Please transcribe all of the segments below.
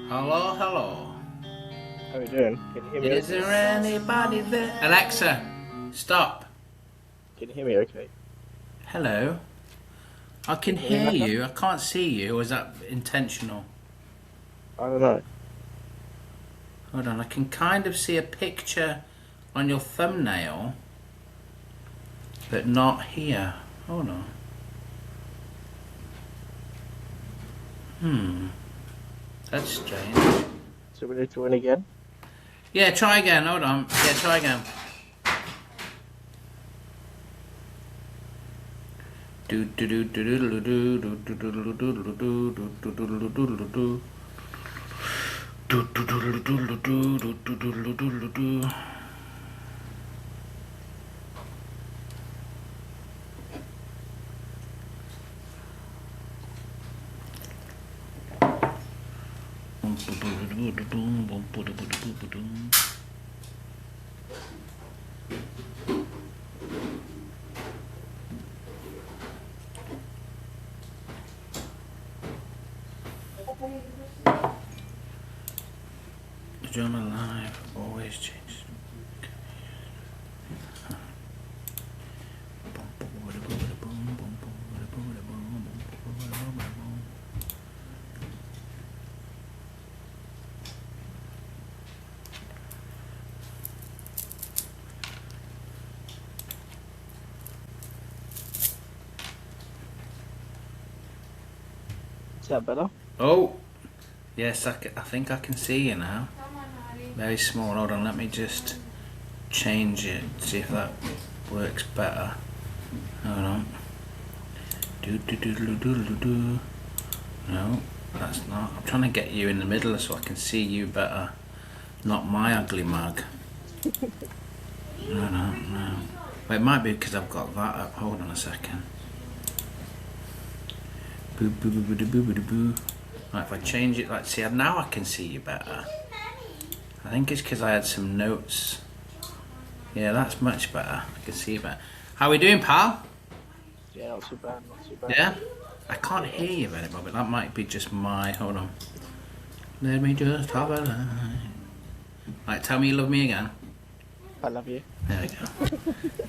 Hello, hello. How are you doing? Can you hear me Is okay? there anybody there? Alexa, stop. Can you hear me okay? Hello. I Can can you hear me hear better? you. I can't see you. Or is that intentional? I don't know. Hold on. I can kind of see a picture on your thumbnail, but not here. Hold on. That's strange. So we're join again? Yeah, try again. Hold on. Yeah, try again. Do do do do do do do do do do do do do do do do do do do. Do do do do do do do do do do do do. Drama life always changes. Is that better? Oh, yes, I think I can see you now. Very small. Hold on, let me just change it. See if that works better. Hold on. Do do do do do do do. No, that's not. I'm trying to get you in the middle so I can see you better. Not my ugly mug. No. Well, it might be because I've got that up. Hold on a second. Boo boo boo boo boo boo boo boo. Right, if I change it, like, see, now I can see you better. I think it's because I had some notes. Yeah, that's much better. I can see you better. How are we doing, pal? Yeah, not too bad, not too bad. Yeah? I can't hear you very well, but that might be just my. Hold on. Let me just have a line. Right, tell me you love me again. I love you. There we go.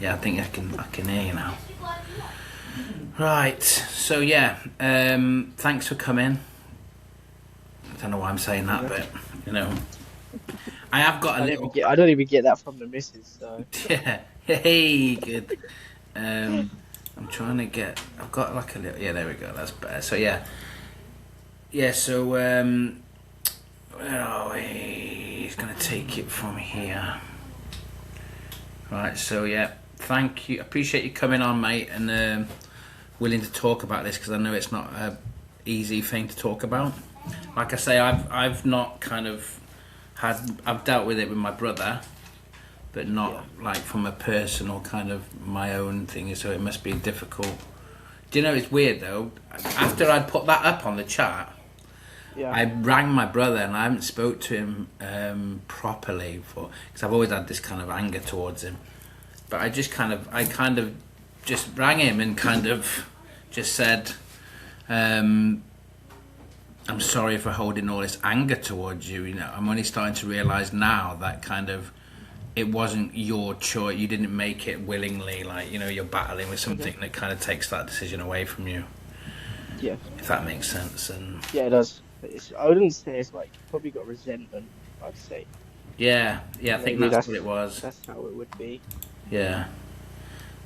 Yeah, I think I can hear you now. Right, so yeah, thanks for coming. I don't know why I'm saying that, but you know, I have got a little. I don't even get that from the missus, so Yeah, hey, good. Um, I'm trying to get. I've got like a little. Yeah, there we go. That's better. So yeah, yeah. So where are we? He's gonna take it from here. Right. So yeah, thank you. Appreciate you coming on, mate, and willing to talk about this because I know it's not a easy thing to talk about. Like I say, I've not kind of I've dealt with it with my brother, but yeah. not like from a personal kind of my own thing. So it must be difficult. Do you know it's weird though? After I put that up on the chat, Yeah. I rang my brother and I haven't spoke to him properly for because I've always had this kind of anger towards him. But I kind of just rang him and kind of just said, I'm sorry for holding all this anger towards you. You know, I'm only starting to realise now that kind of it wasn't your choice. You didn't make it willingly. Like, you know, you're battling with hmm something that kind of takes that decision away from you. Yeah. If that makes sense. And Yeah, it does. I wouldn't say it's like probably got resentment, I'd say. yeah, I think Maybe that's what it was. that's how it would be. Yeah.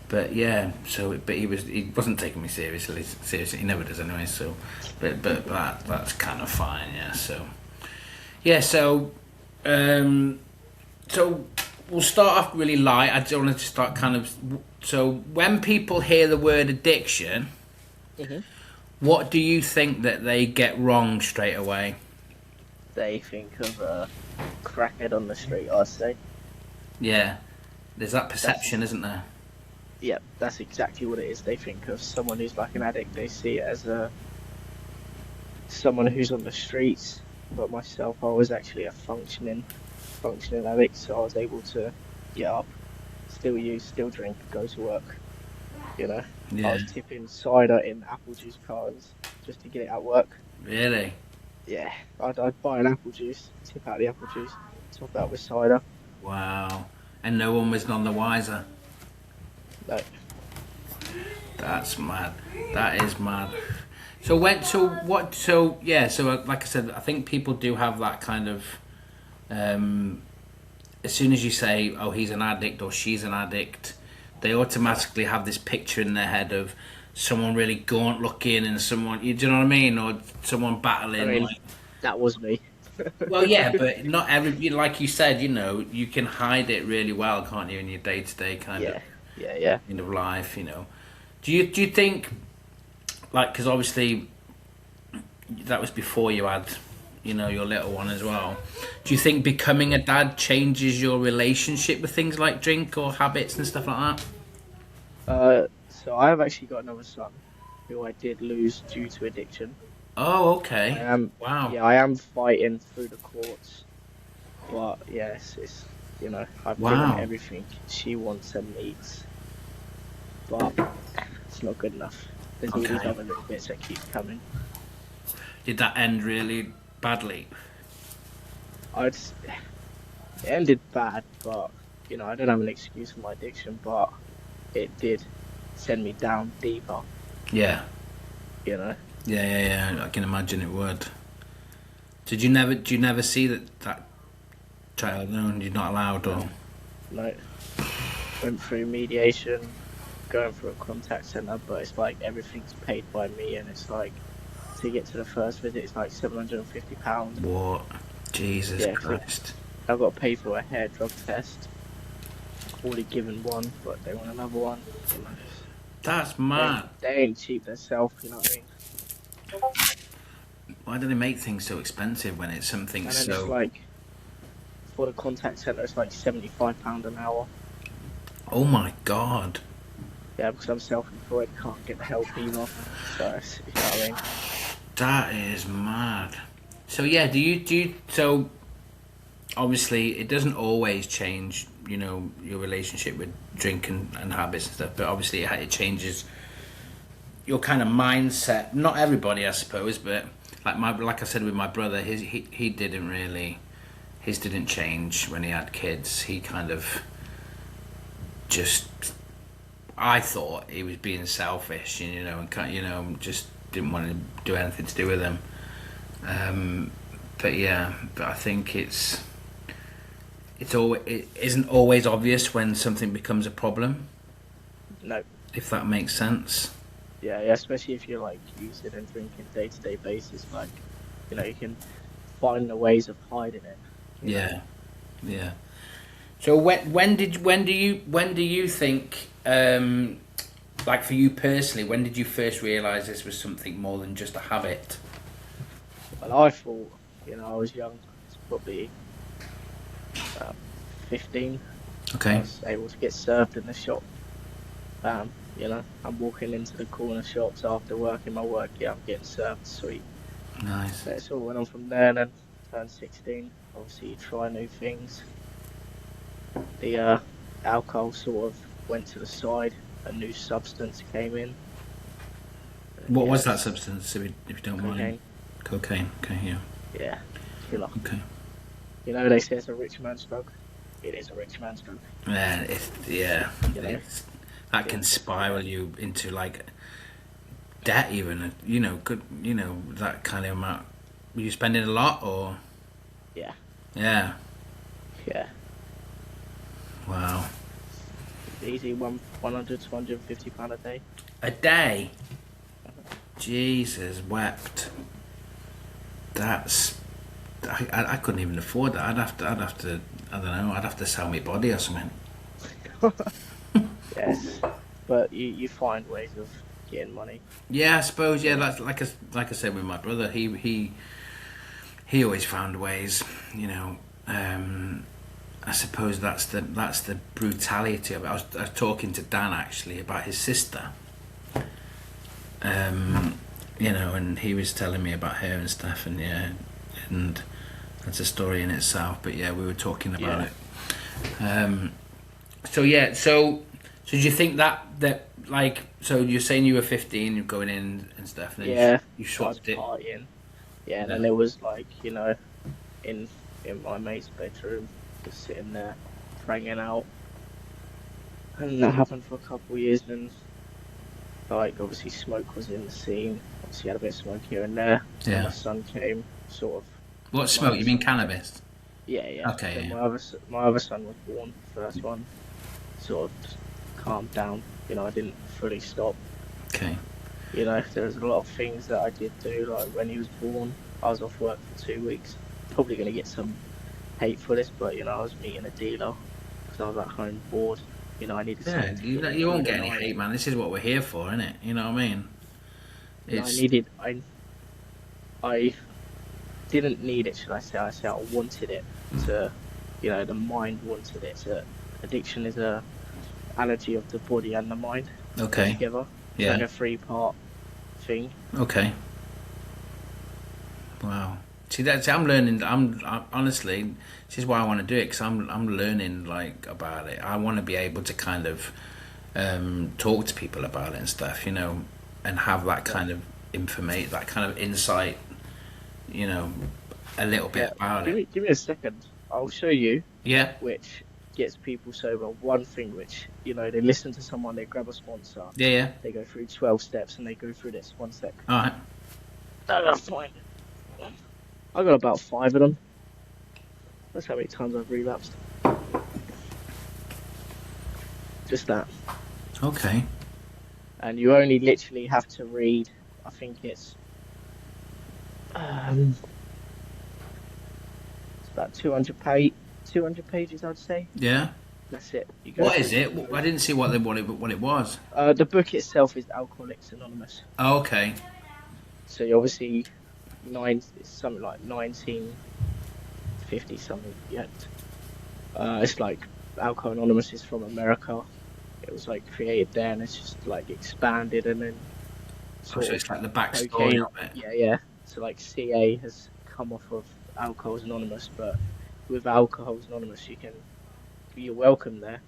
But yeah, so but he wasn't taking me seriously. Seriously, he never does anyway. So, but that's kind of fine. Yeah. So yeah. Um, so we'll start off really light. I just wanted to start kind of. So when people hear the word addiction, hmm what do you think that they get wrong straight away? They think of a crackhead on the street, I'd say. Yeah, there's that perception, That's isn't there? Yeah, that's exactly what it is. They think of someone who's like an addict, they see it as a someone who's on the streets. But myself, I was actually a functioning addict, so I was able to get up, still use, still drink, go to work. You know, I Yeah. was tipping cider in apple juice cartons just to get it at work. Really? Yeah, I'd buy an apple juice, tip out the apple juice, top that with cider. Wow. And no one was none the wiser. No, That's mad. That is mad. So when, so what, so yeah, so like I said, I think people do have that kind of, um, as soon as you say, oh, he's an addict or she's an addict, they automatically have this picture in their head of someone really gaunt looking and someone, you do you know what I mean? Or someone I battling. mean Like, that was me. well, yeah, but not every, like you said, you can hide it really well, can't you, in your day to day Yeah, yeah. kind of life. Do you think, like, because obviously that was before you had, your little one as well. Do you think becoming a dad changes your relationship with things like drink or habits and stuff like that? So I have actually got another son who I did lose due to addiction. Oh, I okay. am, Wow. yeah, I am fighting through the courts, but yes, I've given Wow. everything she wants and needs, but it's not good enough. There's all these Okay. other little bits that keep coming. Did that end really badly? I'd, it ended bad, but I don't have an excuse for my addiction, but it did send me down deeper, Yeah. you know. Yeah, yeah, yeah. I can imagine it would. Do you never see that child? No, you're not allowed, or Like, went through mediation, going through a contact center, but it's like everything's paid by me, and it's like to get to the first visit, it's like £750. what? Jesus Yeah, 'cause Christ. I've got to pay for a hair drug test. Already given one, but they want another one. That's They ain't, mad. they ain't cheap themselves, you know what I mean? Why do they make things so expensive when it's something And then it's so? like for the contact center, it's like £75 an hour. Oh my God. Yeah, because I'm self-employed, can't get the help either. So you know what I mean? That is mad. So yeah, so obviously it doesn't always change, your relationship with drink and habits and stuff, but obviously it changes your kind of mindset. Not everybody, I suppose, but like I said with my brother, he didn't really, his didn't change when he had kids. He kind of just, I thought he was being selfish, and just didn't want to do anything to do with them. But yeah, but I think it isn't always obvious when something becomes a problem, No. if that makes sense. Yeah, yeah, especially if you're like using and drinking day-to-day basis, like, you can find the ways of hiding it, you know. Yeah, yeah. So when do you think, like for you personally, when did you first realise this was something more than just a habit? Well, I thought, I was young, it's probably um, 15. I Okay, was able to get served in the shop. I'm walking into the corner shops after work in my work, yeah, I'm getting served, sweet. nice. So it all went on from there, and then turned 16. Obviously, you try new things. The alcohol sort of went to the side, a new substance came in. What was that Yes, substance, if you don't mind? cocaine. Cocaine. Okay, yeah. Yeah, killer. Okay. They say it's a rich man's drug. It is a rich man's drug. Yeah, yeah, You know, that can it's spiral you into like debt, even. Good. That kind of amount. Were you spending a lot, or? yeah, Yeah. yeah. Wow. Easy 100 to £150 a day. A day. Jesus wept. That's. I couldn't even afford that. I'd have to. I don't know. I'd have to sell my body or something. Yes, but you find ways of getting money. Yeah, I suppose. Yeah, that's like I said with my brother. He always found ways. I suppose that's the brutality of it. I was talking to Dan actually about his sister. And he was telling me about her and stuff, and yeah, and that's a story in itself. But yeah, we were talking about Yeah, it. So yeah, so do you think that like, so you're saying you were 15, you're going in and stuff, and then yeah. you I was swapped it. partying. Yeah, and Yeah. then it was like, in my mate's bedroom, just sitting there, hanging out. And that happened for a couple of years, and like obviously smoke was in the scene. Obviously had a bit of smoke here and there. Then my Yeah. son came, sort of. What My smoke? other You mean son came. cannabis? Yeah, yeah. Okay. Then Yeah. my other son was born, first one. Sort of just calmed down. I didn't fully stop. Okay. There was a lot of things that I did do. Like when he was born, I was off work for 2 weeks. Probably gonna get some hate for this, but I was meeting a dealer because I was at home bored. I needed Yeah. something to You fill you through won't the get any night. hate, man. This is what we're here for, isn't it? You know what I mean? I It's needed. I didn't need it, should I say? I say I wanted it to. The mind wanted it. Addiction is a allergy of the body and the mind put okay. together. It's like Yeah. a three-part thing. Okay. Wow. See, that's I'm learning. I'm honestly, this is why I want to do it because I'm learning like about it. I want to be able to kind of talk to people about it and stuff, and have that Yeah. kind of information, that kind of insight, you know, a little bit Yeah. about Give it. me give me a second. I'll show you Yeah. which gets people sober. One thing which, they listen to someone, they grab a sponsor, Yeah. Yeah. they go through 12 steps and they go through this. One sec. All right. No, that's fine. I got about five of them. That's how many times I've relapsed. Just that. Okay. And you only literally have to read, I think um, it's about 200 pages, I'd say. Yeah. That's it. You go What through is it? I didn't see what it was. the book itself is Alcoholics Anonymous. Oh, okay. So you obviously it's something like 1950 something yet. It's like Alcohol Anonymous is from America. It was like created there and it's just like expanded and then Oh, sort so of it's like the backstory cocaine. of it. Yeah, yeah. So like CA has come off of Alcohol's Anonymous, but with Alcohol's Anonymous you're welcome there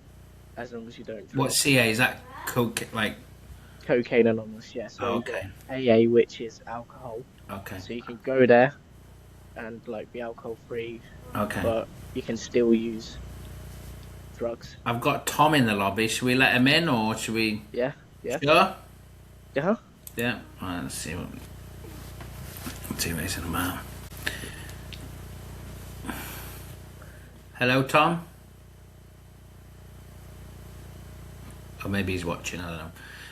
as long as you don't What drink. CA is that? Coke, like. Cocaine Anonymous, yeah. So Oh, you've got okay. AA, which is alcohol. Okay. So you can go there and like be alcohol free, Okay. but you can still use drugs. I've got Tom in the lobby. Should we let him in or should we? Yeah, yeah, Sure. yeah. Yeah. All right, let's see what. Let's see what he's in about. Hello, Tom. Or maybe he's watching. I don't know.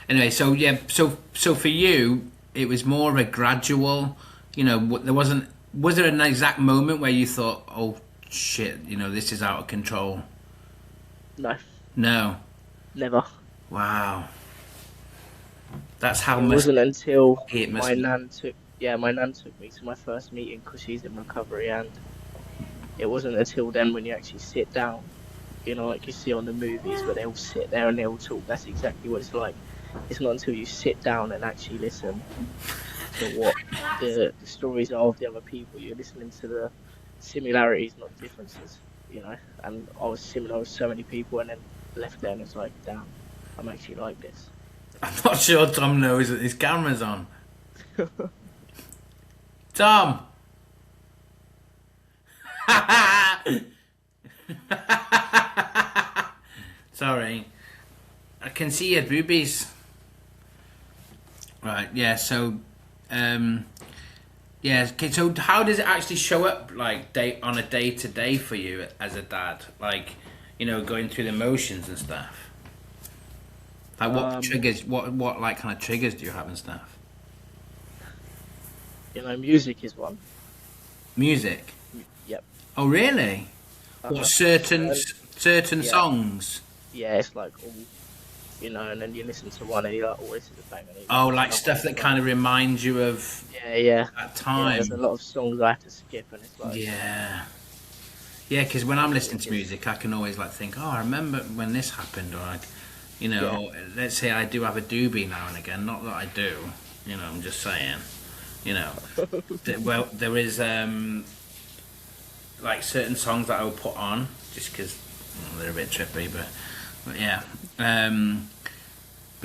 Anyway, so yeah, so for you, it was more of a gradual. There wasn't. Was there an exact moment where you thought, "Oh shit, this is out of control"? No, No. never. Wow. That's how It much wasn't until it must. my nan took me to my first meeting because she's in recovery, and it wasn't until then when you actually sit down, like you see on the movies where they all sit there and they all talk. That's exactly what it's like. It's not until you sit down and actually listen to what the stories are of the other people. You're listening to the similarities, not differences, And I was similar with so many people, and then left there and it's like, damn, I'm actually like this. I'm not sure Tom knows that his camera's on. Tom. Sorry. I can see your boobies. Right, yeah, so yeah, okay, so how does it actually show up like on a day to day for you as a dad? Like, going through the motions and stuff. Like what triggers what like kind of triggers do you have and stuff? Music is one. Music. Yep. Oh really? What certain Yeah. songs? Yeah, it's like all, and then you listen to one and you're like, oh, this is a banger. Oh, like stuff that kind of reminds you of Yeah. that Yeah, time. there's a lot of songs I have to skip, and it's like, Yeah. Yeah, because when I'm listening to music, I can always like think, oh, I remember when this happened, or like, or let's say I do have a doobie now and again. Not that I do, I'm just saying, well, there is like certain songs that I will put on just because they're a bit trippy, but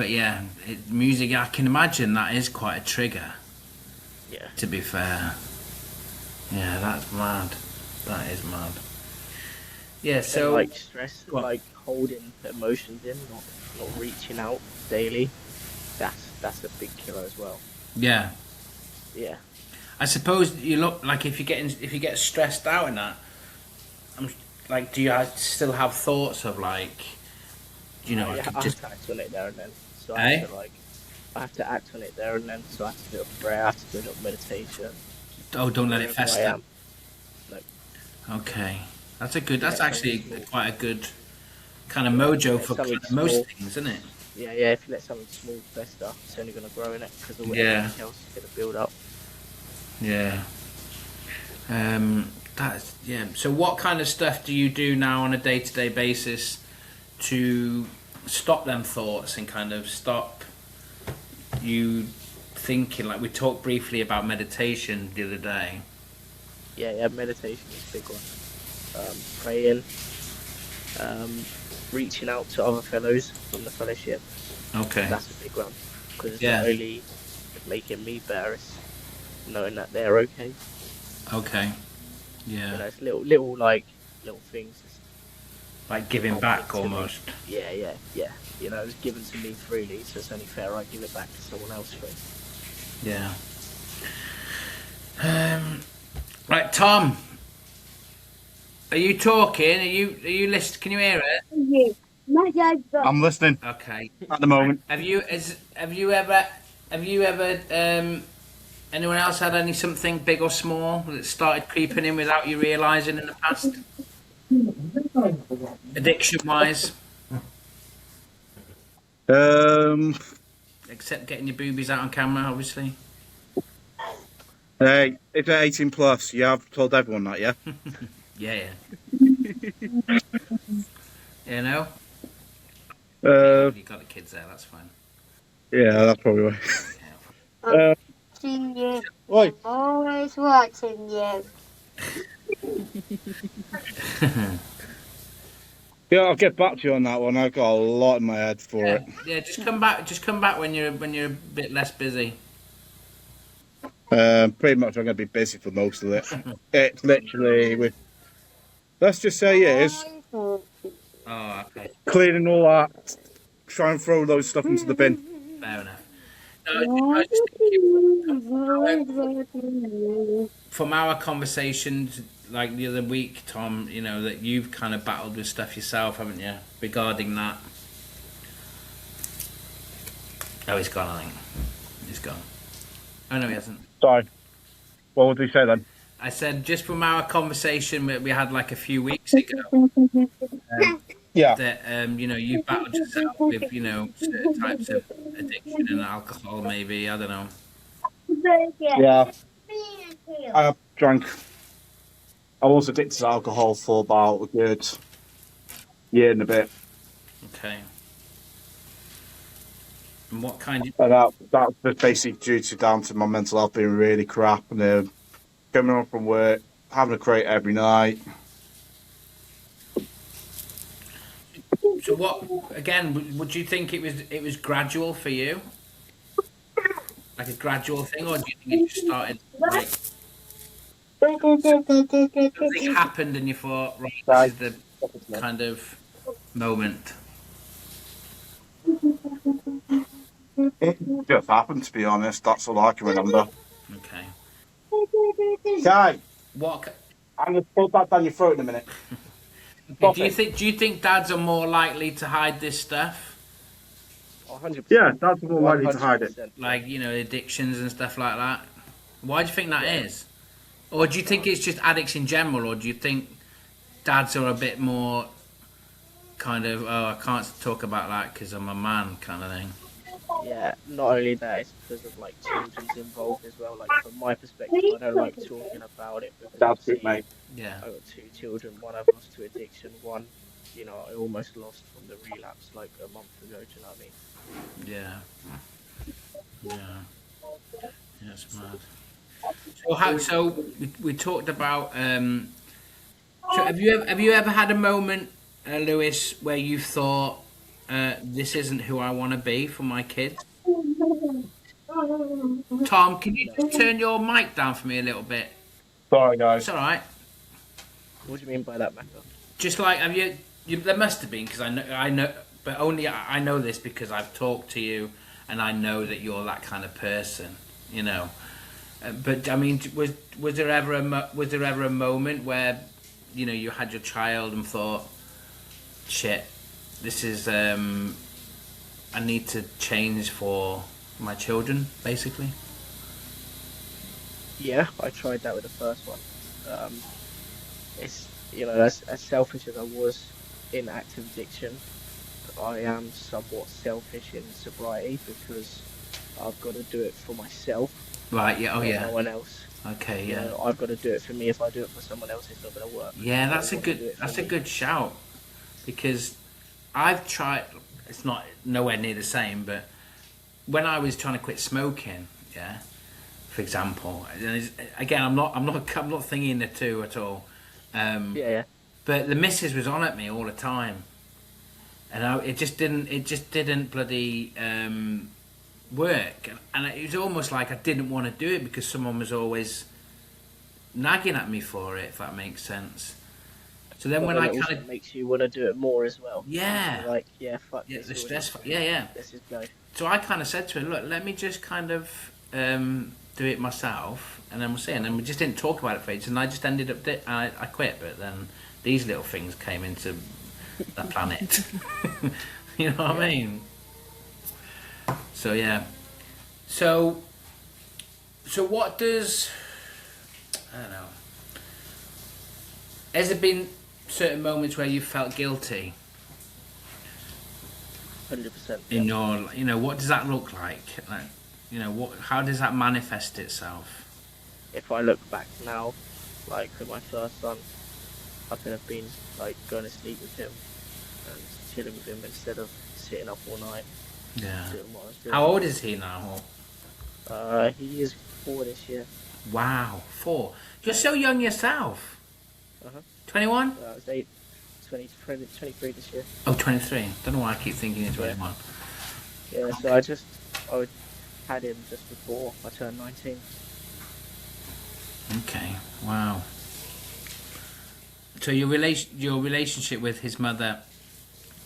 yeah, music. I can imagine that is quite a trigger. yeah. To be fair. Yeah, that's mad. That is mad. Yeah, And so like stress, what? like holding emotions in, not reaching out daily. That's a big killer as well. Yeah, Yeah, I suppose you look like if you get stressed out in that, I'm like, do you still have thoughts of like, I could I have just, to act on it there and then. So I have eh? to I have to act on it there and then. So I have to do a prayer, I have to do a little meditation Oh, don't let it wherever I fester. am. Like Okay, that's a good. if you That's let something actually small, quite a good kind of yeah, if you mojo let for something kind of most small, things, isn't it? yeah, if you let something small fester, it's only gonna grow in it because of Yeah, everything else is gonna build up. yeah. That's yeah. So, what kind of stuff do you do now on a day-to-day basis to stop them thoughts and kind of stop you thinking? Like we talked briefly about meditation the other day. Yeah, meditation is a big one. Praying, um, reaching out to other fellows from the fellowship. Okay. That's a big one because it's not Yeah. only making me better, it's knowing that they're okay. Okay. Yeah. It's little like little things that's Like giving happening back to me. almost. Yeah. It's given to me freely, so it's only fair I give it back to someone else free. Yeah. Um. Right, Tom. Are you talking? Are you listening? Can you hear it? I'm listening Okay. at the moment. Have you ever anyone else had any something big or small that started creeping in without you realising in the past? Addiction wise, Um, except getting your boobies out on camera, obviously. hey, it's 18 plus. You have told everyone that, yeah? Yeah, you know. Uh, You got the kids there. That's fine. yeah, that's probably right. Yeah. Watching you. Oi, I'm always watching you. yeah, I'll get back to you on that one. I've got a lot in my head for it. Yeah. Just come back. Just come back when you're a bit less busy. Pretty much, I'm going to be busy for most of it. It's literally with. Let's just say it is Always Oh, okay. cleaning all that, try and throw those stuff into the bin. Fair enough. No, I was just thinking watching from our conversations like the other week, Tom, that you've kind of battled with stuff yourself, haven't you, regarding that? Oh, he's gone, I think. He's gone. Oh, no, he hasn't. Sorry. What would we say then? I said, just from our conversation that we had like a few weeks ago, Yeah. that, you battled yourself with, certain types of addiction and alcohol, maybe. I don't know. Yeah. I have drank. I was addicted to alcohol for about a good year and a bit. Okay. And what kind of. And that was basically due to down to my mental health being really crap and coming home from work, having a crate every night. So what? Again, would you think it was gradual for you, like a gradual thing, or do you think it just started like something happened and you thought, right, this is the kind of moment? It just happened, to be honest. That's all I can remember. Okay. Guy, What? I'm going to put that down your throat in a minute. Do you think dads are more likely to hide this stuff, 100%. Yeah, that's more likely to hide it. 100%. like addictions and stuff like that? Why do you think that is? Or do you think it's just addicts in general, or do you think dads are a bit more kind of, oh, I can't talk about that because I'm a man kind of thing? Yeah, not only that, it's because of like children's involved as well. Like from my perspective, I don't like talking about it because That's obviously it, mate. Yeah. I got two children. One I've lost to addiction. One, I almost lost from the relapse like a month ago. Do you know what I mean? Yeah. Yeah. Yeah, it's mad. So we talked about. So have you ever had a moment, Lewis, where you thought, this isn't who I want to be for my kids? Tom, can you just turn your mic down for me a little bit? Sorry, guys. It's all right. What do you mean by that, Macca? Just like have you there must have been because I know, but only I know this because I've talked to you, and I know that you're that kind of person, you know. But I mean, was there ever a moment where, you know, you had your child and thought, shit, this is I need to change for my children, basically? Yeah, I tried that with the first one. It's, you know, as selfish as I was in active addiction, I am somewhat selfish in sobriety because I've got to do it for myself, Right. Yeah. Oh not yeah. no one else. Okay. You Yeah. know, I've got to do it for me. If I do it for someone else, it's not going to work. Yeah. I want to do it for That's a me. good shout, because I've tried. It's not nowhere near the same, but when I was trying to quit smoking, yeah, for example, and again, I'm not thinking the two at all. Yeah, But the missus was on at me all the time, and it just didn't bloody work, and it was almost like I didn't want to do it because someone was always nagging at me for it, if that makes sense. So then but when then I it also kind of makes you want to do it more as well. yeah, You're like, yeah, fuck yeah, this. the already. stress, yeah. Let's just go. So I kind of said to her, look, let me just kind of do it myself, and then we'll see. And then we just didn't talk about it for ages, and I just ended up I quit. But then these little things came into the planet. You know what I mean? So yeah. So what does, I don't know. Has there been certain moments where you felt guilty 100%. in your, you know, what does that look like? Like, you know, how does that manifest itself? If I look back now, like with my first son, I could have been like going to sleep with him and chilling with him instead of sitting up all night Yeah. doing what I was doing. How old is he now? He is 4 this year. Wow, 4. You're so young yourself. Uh-huh. 21? I was 23 this year. Oh, 23. Don't know why I keep thinking you're 21. Yeah, so I had him just before I turned 19. Okay, wow. So your relationship with his mother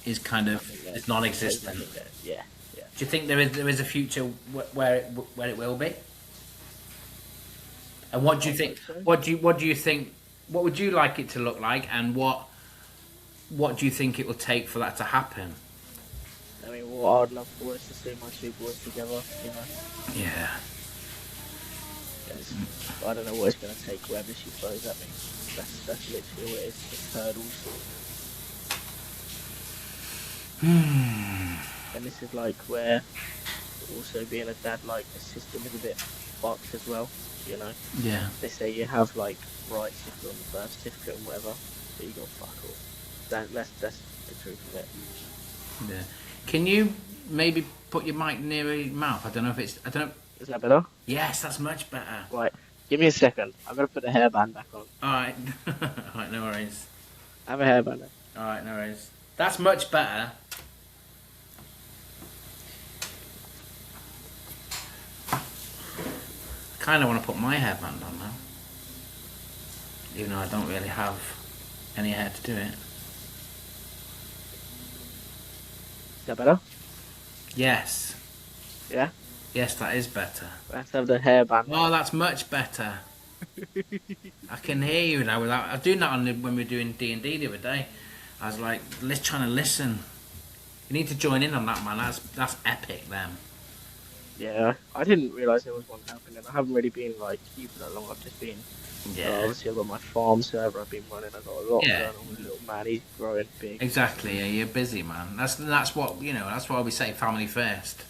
is kind of is non-existent. Yeah. Do you think there is a future where it will be? And what do you think? so. What do you think? What would you like it to look like? And what do you think it will take for that to happen? I mean, what I'd love for is to see my 2 boys together, you know. Yeah. I don't know what it's going to take, wherever she throws at me. That's literally what it is, just hurdles. And this is like where also being a dad, like the system is a bit fucked as well, you know. Yeah. They say you have like rights if you're on the birth certificate and whatever, but you got fuck all. That's the truth of it. Yeah. Can you maybe put your mic near your mouth? I don't know. Is that better? Yes, that's much better. Right. Give me a second. I'm gonna put the hairband back on. Alright. Alright, no worries. I have a hairband on. Alright, no worries. That's much better. I kind of want to put my hairband on now. Even though I don't really have any hair to do it. Is that better? Yes. Yeah? Yes, that is better. Let's have the hairband. Oh, that's much better. I can hear you now. I was doing that when we were doing D&D the other day. I was like, trying to listen. You need to join in on that, man. That's epic, them. Yeah, I didn't realise there was one happening. I haven't really been like keeping that long. I've just been Yeah. obviously I've got my farm server I've been running. I've got a lot Yeah. going on with little man. He's growing big. Exactly. Yeah, you're busy, man. That's what you know. That's why we say family first.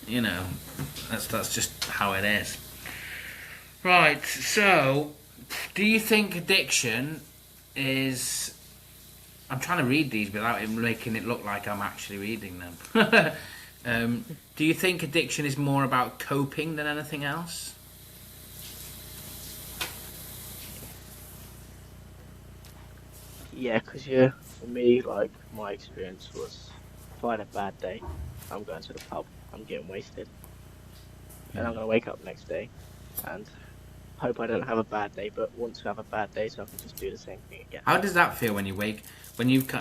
You know, that's just how it is. Right. So, do you think addiction is? I'm trying to read these without it making it look like I'm actually reading them. Do you think addiction is more about coping than anything else? Yeah, because for me, like my experience was, if I had a bad day, I'm going to the pub, I'm getting wasted, and I'm gonna wake up next day, and hope I don't have a bad day, but want to have a bad day so I can just do the same thing again. How does that feel when you wake? When you've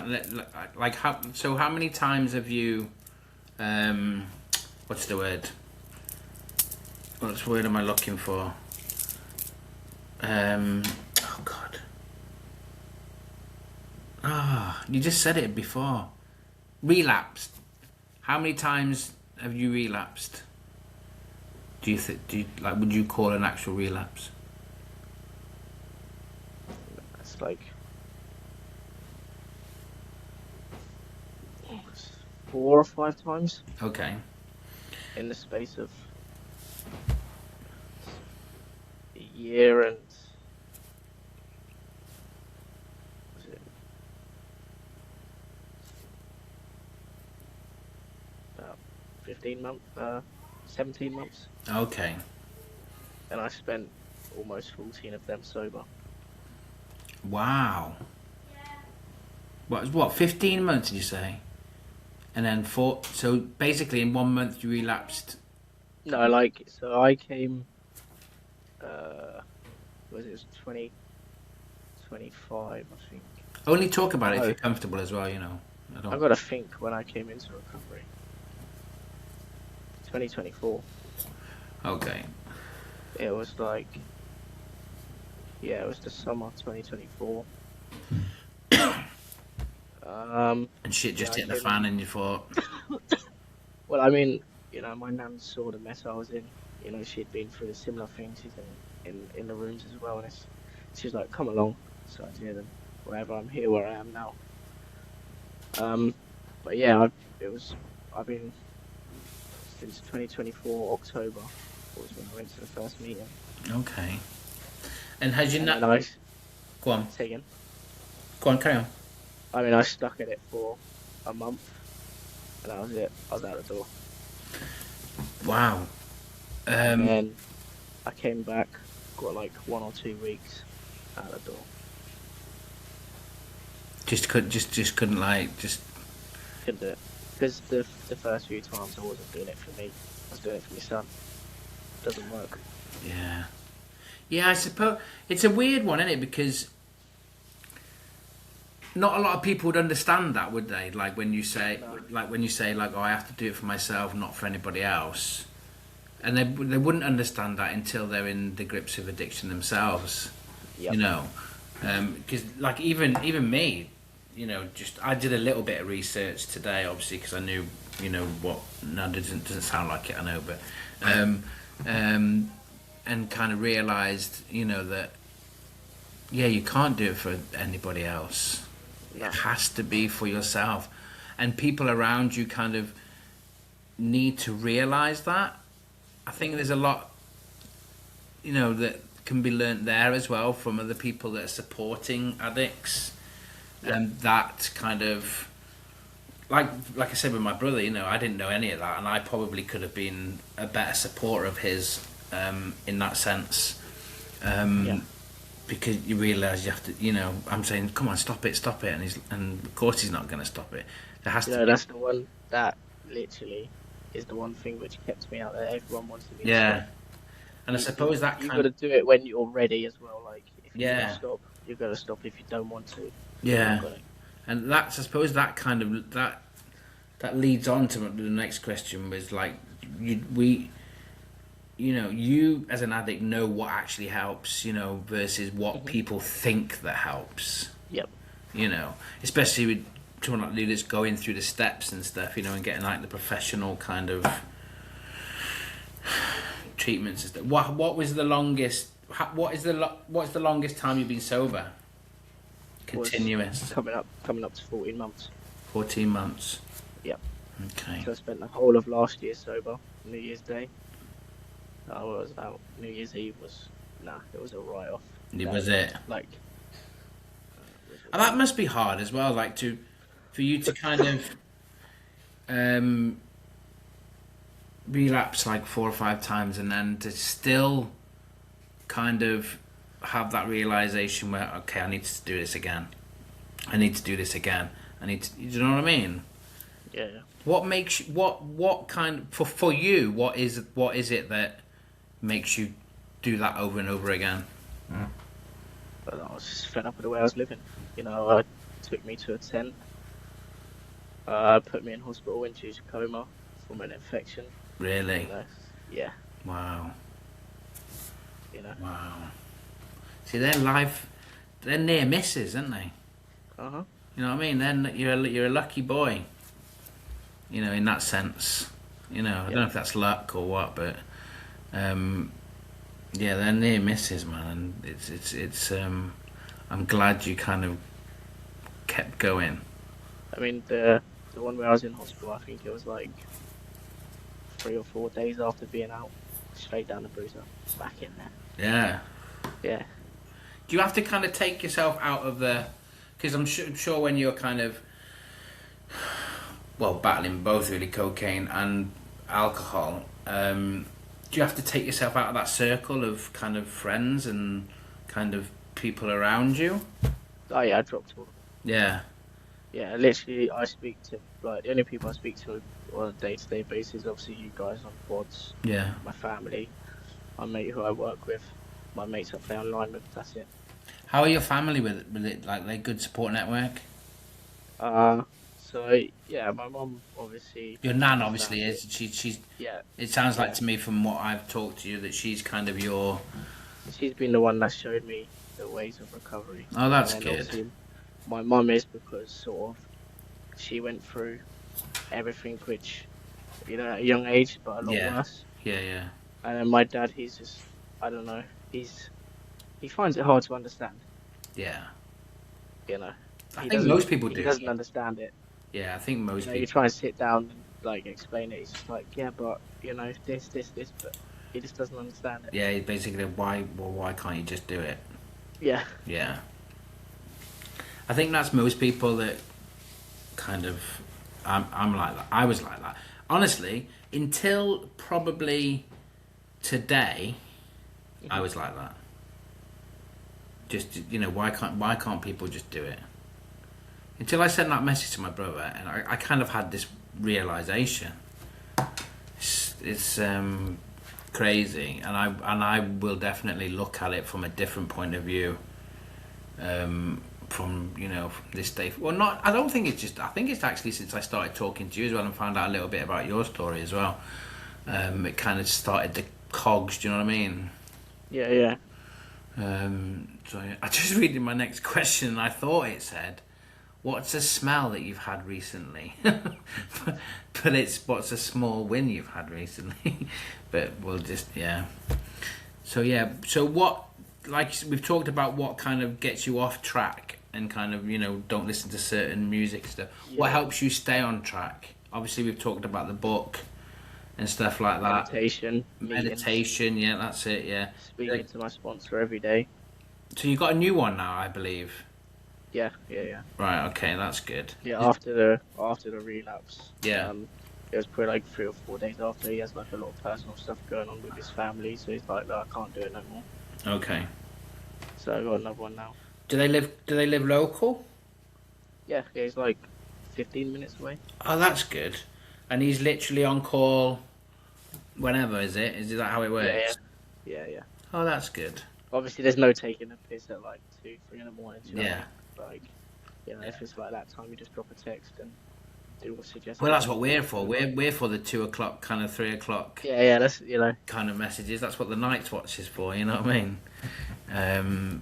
like how? So how many times have you? What's the word? What word am I looking for? Oh God. Ah, you just said it before. Relapsed. How many times have you relapsed? Do you like? Would you call an actual relapse? It's like 4 or 5 times Okay. in the space of a year and was it about 15 months, 17 months, Okay. and I spent almost 14 of them sober. Wow. What? 15 months did you say? And then 4. So basically, in 1 month you relapsed. No, like, so I came, was it 2025, I think. Only talk about it if No, you're comfortable as well. You know. I I've don't. got to think when I came into recovery. 2024. Okay. It was like, yeah, it was the summer 2024. And shit Yeah, just I hit the came fan, in. and you thought, Well, I mean, my nan saw the mess I was in. She'd been through similar things. She's in the rooms as well, and she's like, "Come along." So I did, and wherever I'm here, where I am now. But yeah, I've been since 2024 October was when I went to the first meeting, okay. And has you and not? then I Go on. say again. Go on. Carry on. I mean, I stuck at it for a month, and that was it. I was out the door. Wow. And then I came back, got like 1 or 2 weeks out the door. Just couldn't like just. Couldn't do it. Because the first few times I wasn't doing it for me. I was doing it for my son. It doesn't work. Yeah. Yeah, I suppose it's a weird one, isn't it? Because not a lot of people would understand that, would they? Like when you say, No. oh, I have to do it for myself, not for anybody else. And they wouldn't understand that until they're in the grips of addiction themselves. Yep. You know, because like even me, just I did a little bit of research today, obviously, because I knew, what. No, it doesn't sound like it. I know, but and kind of realised, that you can't do it for anybody else. No. It has to be for yourself, and people around you kind of need to realise that. I think there's a lot, that can be learnt there as well from other people that are supporting addicts, and that kind of, like I said with my brother, I didn't know any of that, and I probably could have been a better supporter of his, in that sense, because you realise you have to, I'm saying, come on, stop it, and of course he's not going to stop it. There has to. That's the one that literally is the one thing which kept me out there. Everyone wanted me to Yeah, stop. and I suppose that You kind got to do it when you're ready as well. Like if you Yeah. want to stop, you got to stop. If you don't want to, Yeah. you've got to. And that's, I suppose, that kind of that leads on to the next question, was like, you as an addict know what actually helps, versus what people think that helps. Yep. Especially with someone like you that's going through the steps and stuff, and getting like the professional kind of treatments and stuff. What was the longest? What's the longest time you've been sober? Continuous. Coming up to 14 months. 14 months. Yep. Okay. So I spent the whole of last year sober. New Year's Day, I was out. New Year's Eve it was a write-off. Was it? Like, And that must be hard as well, like for you to kind of relapse like 4 or 5 times, and then to still kind of have that realization where, okay, I need to do this again. I need to do this again. Do you know what I mean? yeah. What makes you, what kind for you? What is it that makes you do that over and over again? But I was just fed up with the way I was living. Took me to a tent, put me in hospital, induced coma from an infection. Really? Yeah. Wow. Wow. See, they're near misses, aren't they? Uh-huh. You know what I mean? Then you're a lucky boy. In that sense. I don't know if that's luck or what, but they're near misses, man. And it's I'm glad you kind of kept going. I mean, the one where I was in hospital, I think it was like 3 or 4 days after being out, straight down the bruiser, back in there. Yeah. Yeah. Do you have to kind of take yourself out of the... Because I'm sure when you're kind of, battling both really, cocaine and alcohol, do you have to take yourself out of that circle of kind of friends and kind of people around you? Oh yeah, I dropped all of them. Yeah. Yeah, literally, I speak to, the only people I speak to on a day-to-day basis, obviously you guys on quads, Yeah. my family, my mate who I work with, my mates I play online with, that's it. How are your family with it? Like, they good support network? So yeah, my mum obviously. Your nan obviously is. She's. Yeah. It sounds like to me from what I've talked to you that she's kind of your. She's been the one that showed me the ways of recovery. Oh, that's good. My mum is, because sort of she went through everything, which at a young age, but a lot worse. Yeah, yeah. And then my dad, he's just, I don't know, he finds it hard to understand. Yeah. I think most people do. He doesn't understand it. Yeah, I think most people. You try and sit down and explain it. He's just like, yeah, but this, but he just doesn't understand it. Yeah, basically, why can't you just do it? Yeah. Yeah. I think that's most people that kind of. I'm like that. I was like that. Honestly, until probably today, I was like that. Just why can't people just do it? Until I sent that message to my brother, and I kind of had this realization. It's crazy, and I will definitely look at it from a different point of view. From this day. Well, not. I don't think it's just. I think it's actually since I started talking to you as well and found out a little bit about your story as well. It kind of started the cogs. Do you know what I mean? Yeah, yeah. So I just reading my next question, and I thought it said, "What's a smell that you've had recently?" but it's what's a small win you've had recently. But we'll just So So what? Like we've talked about, what kind of gets you off track and kind of don't listen to certain music stuff. Yeah. What helps you stay on track? Obviously, we've talked about the book and stuff like that. Meditation, yeah, that's it. Yeah. Speaking to my sponsor every day. So you got a new one now, I believe. Yeah. Right. Okay, that's good. Yeah. After the relapse. Yeah. It was probably like 3 or 4 days after. He has a lot of personal stuff going on with his family, so he's like, "No, I can't do it no more." Okay. So I got another one now. Do they live local? Yeah, he's like 15 minutes away. Oh, that's good. And he's literally on call whenever, is it? Is that how it works? Yeah. Oh, that's good. Obviously, there's no taking a piss at like 2, 3 in the morning. Yeah. If it's like that time, you just drop a text and do what's suggested. Well, that's what we're for. We're for the 2 o'clock, kind of 3 o'clock. Yeah. That's kind of messages. That's what the Night's Watch is for. You know what I mean?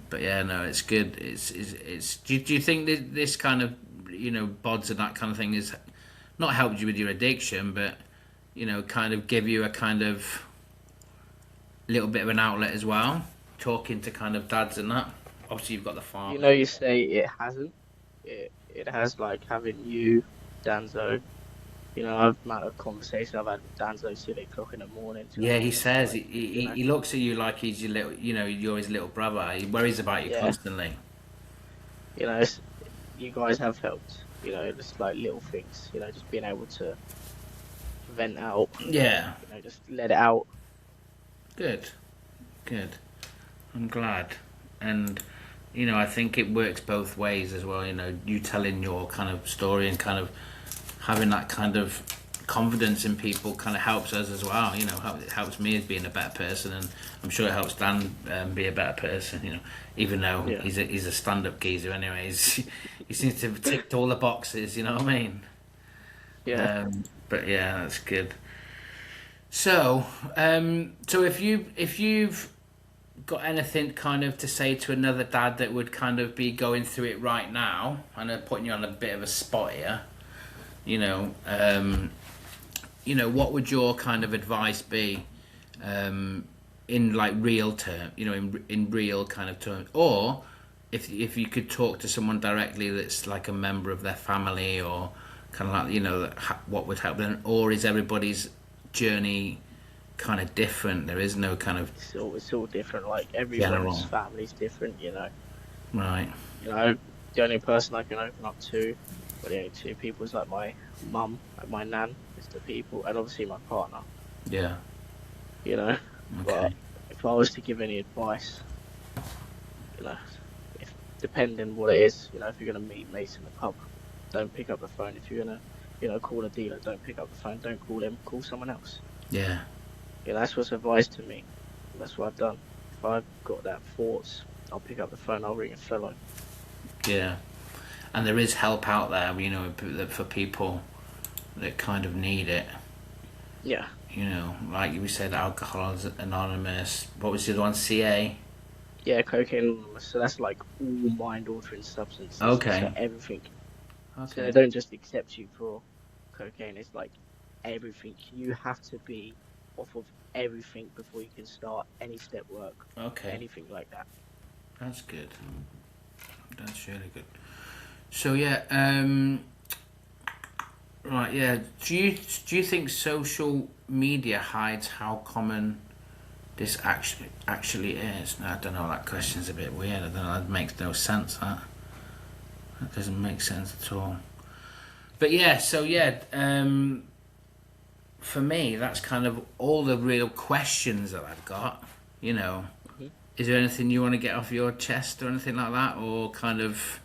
But yeah, no, it's good. It's. Do you think this kind of bods and that kind of thing is not helped you with your addiction, but kind of give you a kind of little bit of an outlet as well, talking to kind of dads and that. Obviously, you've got the farm. You say it hasn't. It has, like having you, Danzo. I've had a conversation. I've had Danzo till 8 o'clock in the morning. Yeah, he says he looks at you like he's your little, you're his little brother. He worries about you constantly. You guys have helped. Just like little things. Just being able to vent out. Yeah. Just let it out. Good. I'm glad, and I think it works both ways as well. You telling your kind of story and kind of having that kind of confidence in people kind of helps us as well. You know, it helps me as being a better person, and I'm sure it helps Dan be a better person. You know, even though he's a stand-up geezer, anyways, he seems to have ticked all the boxes. You know what I mean? Yeah. But yeah, that's good. So, so if you've got anything kind of to say to another dad that would kind of be going through it right now, and I'm putting you on a bit of a spot here, you know, what would your kind of advice be, in like real term, you know, in real kind of terms, or if you could talk to someone directly that's like a member of their family, or kind of like, you know, what would help them, or is everybody's journey kind of different? There is no kind of It's all different. Like everyone's family's different, you know. Right. You know, the only person I can open up to, but the only two people is like my mum and my nan is the people, and obviously my partner. Yeah. You know, Okay. but if I was to give any advice, you know, if depending what it is, you know, if you're gonna meet mates in the pub, don't pick up the phone. If you're gonna, you know, call a dealer, don't pick up the phone. Don't call him. Call someone else. Yeah. Yeah, that's what's advised to me. That's what I've done. If I've got that thoughts, I'll pick up the phone. I'll ring a fellow. Yeah. And there is help out there, you know, for people that kind of need it. Yeah. You know, like you said, Alcoholics Anonymous. What was the other one? CA? Yeah, Cocaine Anonymous. So that's like all mind-altering substances. Okay. So everything. Okay. So they don't just accept you for cocaine. It's like everything. You have to be off of everything before you can start any step work. Okay. Anything like that. That's good. That's really good. So yeah, right, yeah. Do you think social media hides how common this actually is? No, I don't know. That question's a bit weird. I don't know. That makes no sense. That doesn't make sense at all. But yeah, so yeah, for me, that's kind of all the real questions that I've got. You know, is there anything you want to get off your chest or anything like that, or kind of?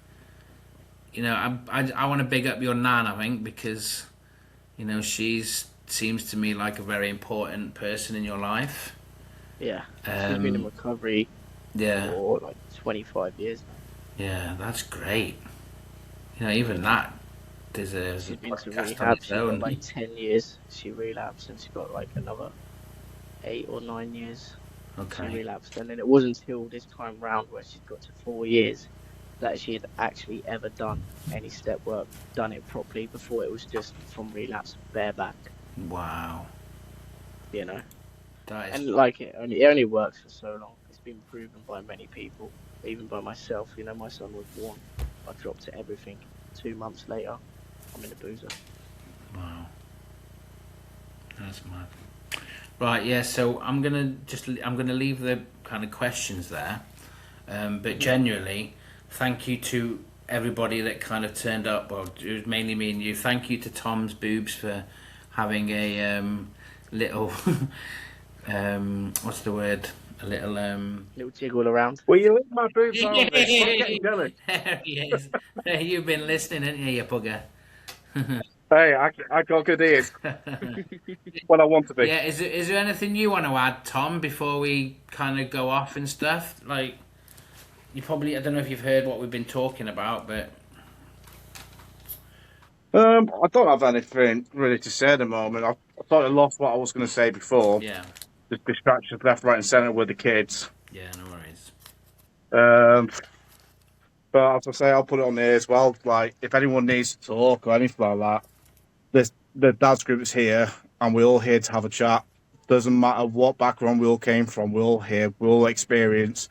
You know, I want to big up your nan, I think, because, you know, seems to me like a very important person in your life. Yeah. She's been in recovery for like 25 years. Yeah, that's great. You know, even that deserves She's a been to podcast on rehab. its She got own. like 10 years. She relapsed and she got like another 8 or 9 years. Okay. She relapsed. And then it wasn't until this time round where she's got to 4 years that she had actually ever done any step work, done it properly. Before it was just from relapse bareback. Wow. You know, That is. and like it only works for so long. It's been proven by many people, even by myself. You know, my son was born. I dropped to everything. 2 months later, I'm in a boozer. Wow. That's mad. Right, yeah. So I'm gonna leave the kind of questions there, but genuinely. Thank you to everybody that kind of turned up. Well, it was mainly me and you. Thank you to Tom's Boobs for having a little, what's the word? A little Little jiggle around. Will you leave my boobs on this? I'm getting jealous. There he is. You've been listening, haven't you, you bugger? Hey, I got good ears. When I want to be. Yeah, is there anything you want to add, Tom, before we kind of go off and stuff? Like, you probably, I don't know if you've heard what we've been talking about, but... I don't have anything really to say at the moment. I thought I lost what I was going to say before. Yeah. The distractions left, right and centre with the kids. Yeah, no worries. But as I say, I'll put it on there as well. Like, if anyone needs to talk or anything like that, the dad's group is here, and we're all here to have a chat. Doesn't matter what background we all came from, we're all here, we all experience,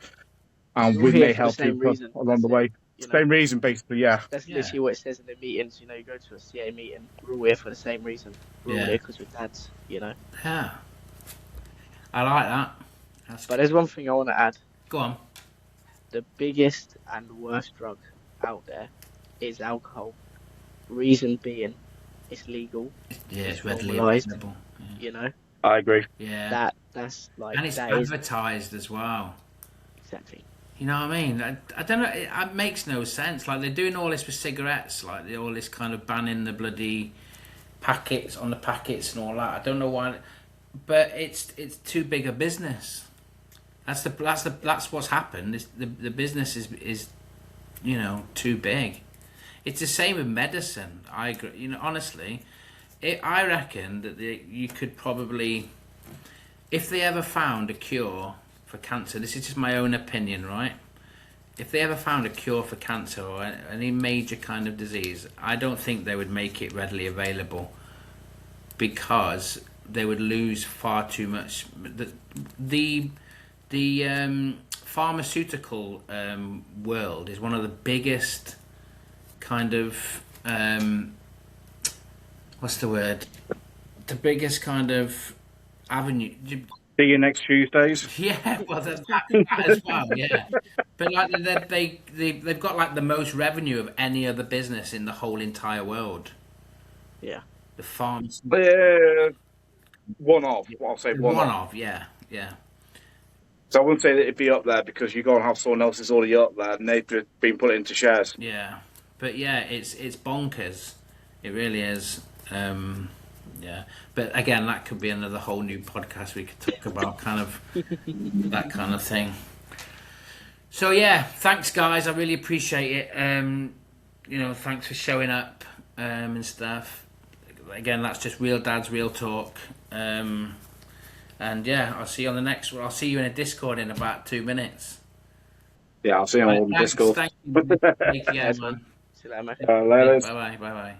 and we may help you along the way. Same reason, basically, yeah. That's literally what it says in the meetings. You know, you go to a CA meeting, we're all here for the same reason. We're all here because we're dads, you know. Yeah. I like that. But there's one thing I want to add. Go on. The biggest and worst drug out there is alcohol. Reason being, it's legal. Yeah, it's readily normalised, available. Yeah. You know. I agree. Yeah. That's like. And it's advertised as well. Exactly. You know what I mean? I don't know. It makes no sense. Like, they're doing all this with cigarettes. Like, all this kind of banning the bloody, packets on the packets and all that. I don't know why, but it's too big a business. That's what's happened. The business is too big. It's the same with medicine. I agree. Honestly, I reckon that you could probably, if they ever found a cure for cancer. This is just my own opinion, right? If they ever found a cure for cancer or any major kind of disease, I don't think they would make it readily available because they would lose far too much. The pharmaceutical world is one of the biggest kind of what's the word? The biggest kind of avenue. See you next Tuesdays. Yeah, well, that as well, yeah. But like they've got like the most revenue of any other business in the whole entire world. Yeah. The farms. One of. I'll say one of. Yeah. So I wouldn't say that it'd be up there because you're going to have someone else who's already up there and they've been put into shares. Yeah, but yeah, it's bonkers. It really is. Yeah, but again, that could be another whole new podcast we could talk about, kind of that kind of thing. So yeah, thanks guys. I really appreciate it. Thanks for showing up and stuff. Again, that's just Real Dads, Real Talk. And yeah, I'll see you on the next one. I'll see you in a Discord in about 2 minutes. Yeah, I'll see you on the Discord. Thank you. Take care, man. See you later, mate. Later. Bye bye.